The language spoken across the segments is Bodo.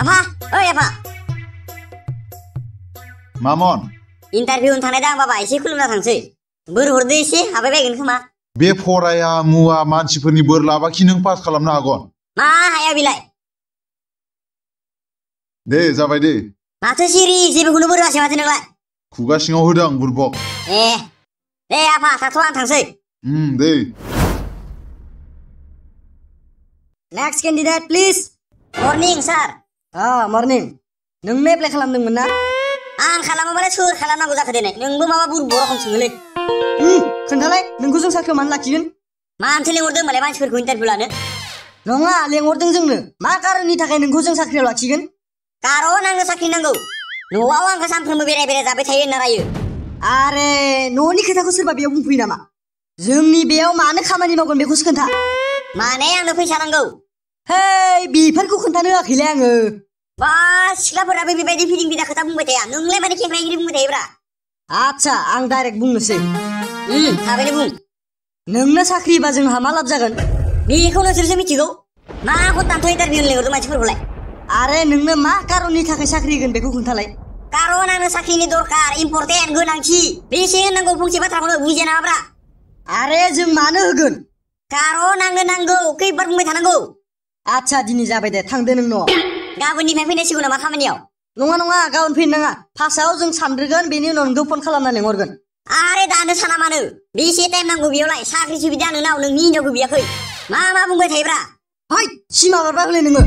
आफा ओइ आफा मामन इन्टारभिउ होनो थांनाय दा आं बाबा एसे खुलुमना थांसै बोर हरदो एसे हाबाय बायगोन खोमा बे फराया मुवा मानसिफोरनि बोर लाबाखि नों पास खालामनो हागोन मा हाया बिलाय दे जाबाय दे माथो सिरि जेबोखौनो बोर होआसै माथो नोंलाय खुगा सिङाव होदों बुरबक दे आफा थाथ' आं थांसै दे next candidate please morning sir morning नोंनो एप्लाइ खालामदोंमोन ना आं खालामाबालाय सोर खालामनांगौ जाखो दिनै नोंबो माबा बुरबक रखम सोङोलै खोन्थालाय नोंखौ जों साख्रियाव मानो लाखिगोन मानोथो लेंहरदों होमबालाय मानसिफोरखौ इन्टारभिउ लानो नङा लेंहरदों जोंनो मा कारननि थाखाय नोंखौ जों साख्रियाव लाखिगोन कारन आंनो साख्रि नांगौ न'आव आंखौ सानफ्रोमबो बेराय जाबाय थायो होनना रायो आरे न'नि खोथाखौ सोरबा बेयाव बुंफैयो नामा जोंनि बेयाव मानो खामानि मावगोन बेखौसो खोन्था माने आंनो फैसा नांगौ हे बेफोरखौ खोन्थानो होआखैलै आङो बा सिख्लाफोराबो बेबायदि फिदिं फिदा खोथा बुंबाय थाया नोंलाय माने खेंख्रायगिरि बुंबाय थायोब्रा आच्छा आं डाइरेक्ट बुंनोसै थाबैनो बुं नोंनो साख्रिबा जोंहा मा लाब जागोन बेखौ नोंसोरसो मिथिगौ मा खनथानथ' इन्टारभिउ लेंहरदों मानसिफोरखौलाय आरे नोंनो मा कारननि थाखाय साख्रि होगोन बेखौ खोन्थालाय कारन आंनो साख्रिनि दरकार इम्पर्टेन्ट गोनांथि बेसे होननांगौ फंसे बाथ्राखौनो बुजिया नामाब्रा आरे जों मानो होगोन कारन आंनो नांगौ खैबार बुंबाय थानांगौ आच्छा दिनै जाबाय दे थांदो नों न'आव गाबोननिफ्राय फैनांसिगौ नामा खामानियाव नङा गाबोन फैनो नाङा फार्स्टआव जों सानग्रोगोन बेनि उनाव नोंखौ फन खालामना लेंहरगोन आरे दानो साना मानो बेसे टाइम नांगौ बेयावलाय साख्रिसो बिदि आंनो नाव नोंनि हिनजावखौ बियाखै मा बुंबाय थायोब्रा है सिमा बारबा हले नोङो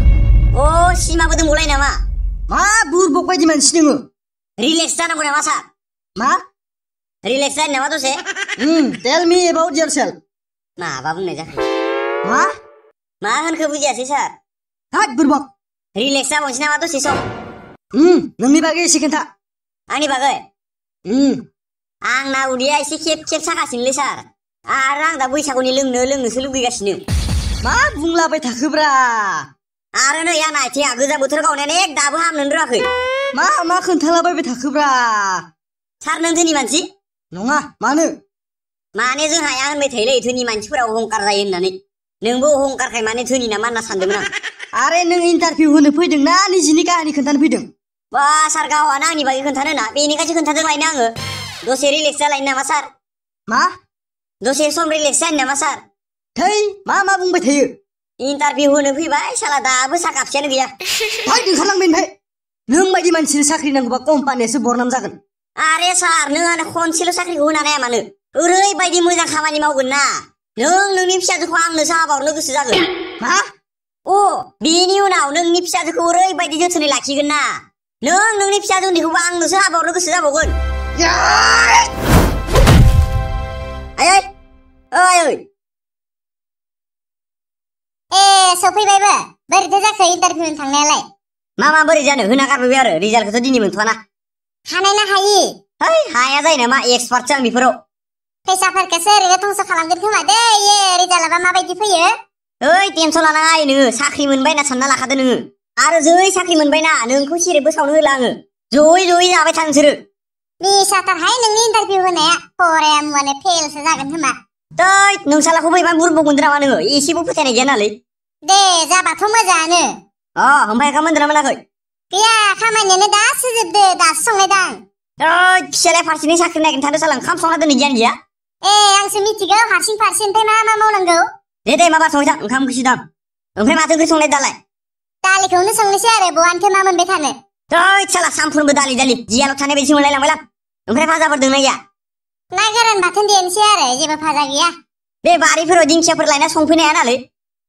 अ सिमाबो दंबावलाय नामा मा बुरबक बायदि मानसि नोङो रिलेक्स जानांगौ नामा सार मा रिलेक्स जायो नामा दसे टेल मी अबाउट योरसेल्फ माबा बुंनाय जाखो मा होनखो बुजियासै सार हाट बुरबक रिलेक्स जाबावनोसै नामा दसे सम नोंनि बागै एसे खोन्था आंनि बागै आंना उदैया एसे खेब सागासिनोलै सार आरो आं दा बैसागुनि लोंनोसो लुगैगासिनो मा बुंलाबाय थाखोब्रा आरो नै आंना आथिङा गोजां बोथोर गावनायानो दाबो हामनोनो रोङाखै मा खोन्थालाबायबाय थाखोब्रा सार नों धोनि मानसि नङा मानो माने जों हाया होनबाय थायोलै धोनि मानसिफोरा अहंकार जायो होननानै नोंबो अहंकारखाय माने धोनि नामा होनना सानदोंमोन आं आरे नों इन्टारभिउ होनो फैदों ना निजिनि काहानि खोन्थानो फैदों बा सार गावहानो आंनि बागै खोन्थानो ना बेनिखायसो खोन्थादों लायनो आङो दसे रिलेक्स जालायनो नामा सार मा दसे सम रिलेक्स जानो नामा सार थै मा बुंबाय थायो इन्टारभिउ होनो फैबाय साला दाबो सा कापसेयानो गैया ओंखारलांबाय नों बायदि मानसिनो साख्रि नांगौबा कम्पानियासो बरनाम जागोन आरे सार नों आंनो खनसेल' साख्रिखौ होनो हाया मानो ओरैबायदि मोजां खामानि मावगोन ना नोंनि फिसाजोखौ आंनोसो हाबा हरनो गोसो जागोन मा बेनि उनाव नोंनि फिसाजोखौ ओरैबायदि जोथोनै लाखिगोन ना नोंनि फिसाजो उन्दैखौबो आंनोसो हाबा हरनो गोसो जाबावगोन सफैबायबो बोरैथो जाखो इन्टारभिउ थांनायालाय मा बोरै जानो होना गारबाय आरो रिजाल्टखौथ' दिनै मोनथ'वाना हानाय ना हायि हाया जायो नामा एक्सपार्टसो आं बेफोराव फैसाफोरखौसो ओरैनो धंस खालामगोन खोमा दै रिजाल्टआ माबायदि फैयो टेनसन लानाङा नोङो साख्रि मोनबाय होनना सानना लाखादो नोङो आरो जै साख्रि मोनबायना नोंखौ सेरेबबो सावनो होला आङो जयै जाबाय था नोंसोरो निसाथारहाय नोंनि इन्टारभिउ होनाया फराया मुवानो फेलसो जागोन खोमा नोंसालाखौ बैबा बुरबक मोनदों नामा नोङो एसेबो फोथायनाय गैया नालाय दे जाबाथ' मोजाङानो ओमफ्राय ओंखाम मोनदोंना मोनाखै गैया खामानियानो दासो जोबदो दासो संनायदां फिसालाया फारसेनि साख्रि नागिरनो थांदों साला ओंखाम संना दोननो गियान गैया आंसो मिथिगौ हारसिं ओमफ्राय मा मावनांगौ दे माबा संहैथां ओंखाम ओंख्रि दां ओमफ्राय माथो ओंख्रि संनाय दालाय दालिखौनो संनोसै आरो बहानिथो मा मोनबाय थानो साला सानफ्रोमबो दालि जियाल' थानाय बायदिसो मोनलायलांबायलां ओमफ्राय भाजाफोर दंना गैया ना गोरान बाथोन देनोसै आरो जेबो भाजा गैया बे बारिफोराव दिंखियाफोर लायना संफैनो हाया नालाय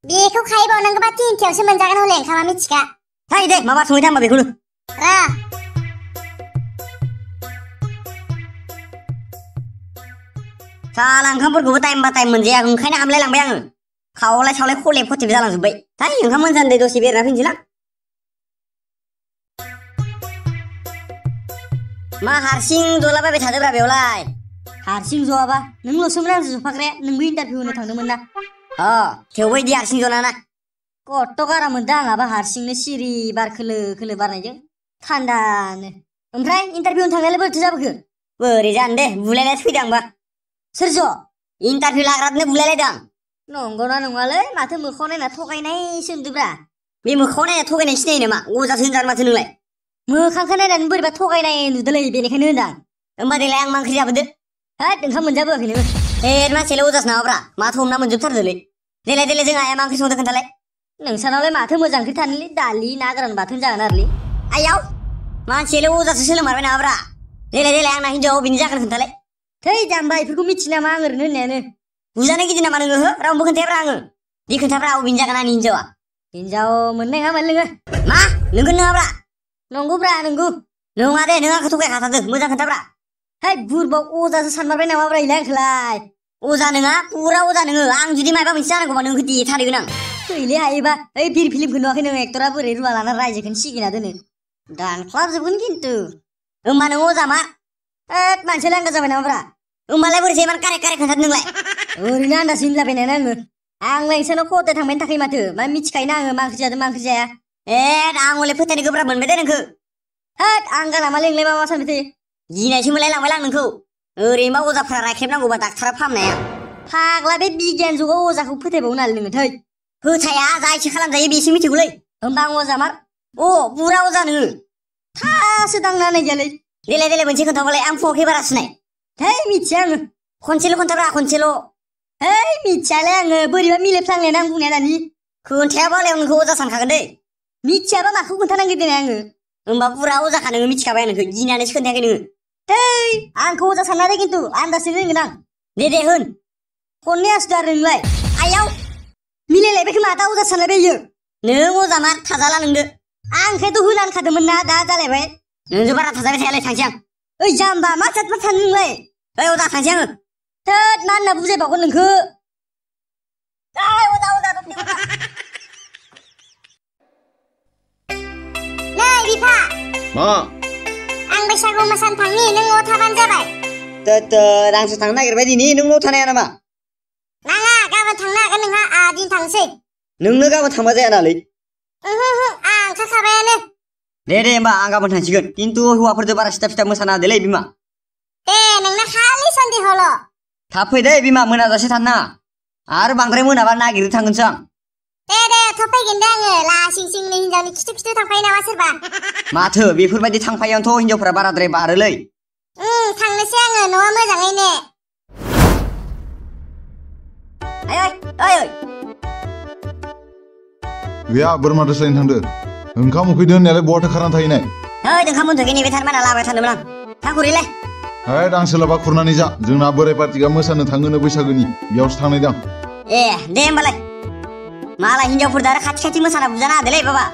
बेखौ खायबावनांगौबा तिनथायावसो मोनजागोन हले ओंखामा मिथिखा दे माबा संहैथां होमबा बेखौनो साला ओंखामफोरखौबो टाइम बा टाइम मोनजाया ओंखायनो हामलायलांबाय आङो खावलाय सावलाय खलेब खथेब जालांजोब्बाय ओंखाम मोनजानो दे दसे बेरायना फैनोसैलां मा हारसिं जलाबायबाय थादोब्रा बेवलाय हारसिं जवाबा नोंल'सोमोन आंजों जफाग्राया नोंबो इन्टारभिउ होनो थांदोंमोन ना थेवबो इदि हारसिं जनाना खथ' गारा मोनदों आंहाबा हारसिंनो सिरि बार खोलो बारनायजों थान्दानो ओमफ्राय इन्टारभिउ होनो थांनायालाय बोरैथो जाबोखो बोरै जानो दे बुलायनायसो फैदों आंबा सोर ज' इन्टारभिउ लाग्रानो बुलायलायदों नंगौना नङालै माथो मोखाङाव नायना थगायनायसो नुदोंब्रा बे मोखाङाव नायना थगायनाय सिनायो नामा अजासो होनजानो माथो नोंलाय मोखांखौ नायनानै बोरैबा थगायनाय नुदोंलै बेनिखायनो होनदां होमबा देलाय आं मा ओंख्रि जाबोदो होद ओंखाम मोनजाबोआखै नोङो मानसियालाय अजासो नामाब्रा माथो हमना मोनजोबथारदोलै देलाय जोंहा आइया मा ओंख्रि संदों खोन्थालाय नोंसानावलाय माथो मोजां ओंख्रि थानोलै दालि ना गोरान बाथोन जागोन आरोलै आइयाव मानसियालाय अजासो सोलोंमारबाय नामाब्रा देलाय आंना हिनजावा अबेनि जागोन खोन्थालाय थै जाम्बा बेफोरखौ मिथियो नामा आं ओरैनो होननायानो बुजानो गिदिर नामा नोङो हो रावनोबो खोन्थायाब्रा आङो दे खोन्थाब्रा अबेनि जागोन आंनि हिनजावा हिनजाव मोननाय नङामोन लोङो मा नोंगोन नङाब्रा नंगौब्रा नंगौ नङा दे नों आंखौ थगायखाथारदों मोजां खोन्थाब्रा है बुरबाव अजासो सानमारबाय नामाब्रा इलाय आंखौलाय अजा नङा पुरा अजा नोङो आं जुदि माबा मोनसे जानांगौबा नोंखौ देथारगोन आं फैलै हायोबा ओइ फिर फिल्मखौ नुवाखै नोङो एक्टरा बोरै रुवा लाना रायजोखौनो सिगिना दोनो दानख्लाबजोबगोन खिन्थु होमबा नों अजा मा होद मानसिया लांगा जाबाय नामाब्रा होमबालाय बोरैसो इमान कारेक्ट खोन्थादों नोंलाय ओरैनो आन्दाज होनलाबायनायानो आंलाय नोंसानाव खदाय थांबायनो थाखायो माथो मा मिथिखायोना आङो मा ओंख्रि जादों मा ओंख्रि जाया आं हले फोथायनो गोब्राब मोनबाय दे नोंखौ होद आं गालामा लेंलाय मा सानबाय थायो गिनायसो मोनलायलांबाय आं नोंखौ ओरैनोबा अजाफ्रा रायख्रेबनांगौबा डाक्टारा फाहामनाया फाग्ला बे बिगियान जुगाव अजाखौ फोथायबावो नालाय नोङो थै फोथाया जा इसे खालामजायो बेसो मिथिगौलै होमबा आं अजा मार बुरा अजा नोङो थासो दांना नायजालै देलाय मोनसे खोन्थाबालाय आं फुङावखै बारा सिनाय है मिथिया आङो खनसेल' खोन्थाब्रा खनसेल' है मिथियालै आङो बोरैबा मिलायफ्लांलायना आं बुंनाया दानि खोन्थायाबालाय आं नोंखौ अजा सानखागोन दै मिथियाबा माखौ खोन्थानांगौ देनाय आङो होमबा बुरा अजाखा नोङो मिथिखाबाय नोंखौ गिनानैसो खोन्थायाखै नोङो है आंखौ अजा साननानै खिन्थु आन्दाजसो रोंगोन आं दे होन खननै आसुद आरो नोंलाय आइयाव मिलायलायबाय खोमा दा अजा सानलायबाय इयो नों अजा मा थाजाला नोंदो आं ओंखायनोथ' होलांखादोंमोन ना दा जालायबाय नोंजों बारा थाजाबाय थायालाय थांसै आं ओइ जाम्बा मा सानो नोंलाय ओइ अजा थांसै आङो थोद मा होनना बुजायबावगोन नोंखो नै बिफा मा आं बैसागु मोसानो थांनि नों न'आव थाबानो जाबाय आंसो थांनो नागिरबाय दिनै नों न'आव थानाया नामा नाङा गाबोन थांनो हागोन नोंहा दिन थांसै नोंनो गाबोन थांबा जाया नालै आं ओंखारखाबायानो दे होमबा आं गाबोन थांसिगोन खिन्थु हौवाफोरजों बारा सिथा मोसाना होदोलै बिमा दे नोंना खालि सन्देहल' थाब फै दे बिमा मोनाजासे थानो नाङा आरो बांद्राय मोनाबा नागिरनो थांगोनसो आं दे थब फैगोन दे आङो लासिं सिंनि हिनजावनि खिथु थांफायो नामा सोरबा माथो बेफोरबायदि थांफायावनोथ' हिनजावफोरा बाराद्राय बारोलै थांनोसै आङो न'आ मोजाङैनो गैया बोरमा दोस्लायनो थांदो ओंखाम उखैदो होननायालाय बहाथो खारनानै थाहैनाय ओंखाम मोनथ'याखै नैबे थारमाना लाबाय थांदोंमोन आं थांखुरैलाय आं सोलाबा खुरनानै जा जोंना बोराय पार्टिगा मोसानो थाङोनो बैसागोनि बेयावसो थांनाय दां दे होमबालाय मालाय हिनजावफोर दा आरो खाथि मोसाना बुजाना होदोलै बाबा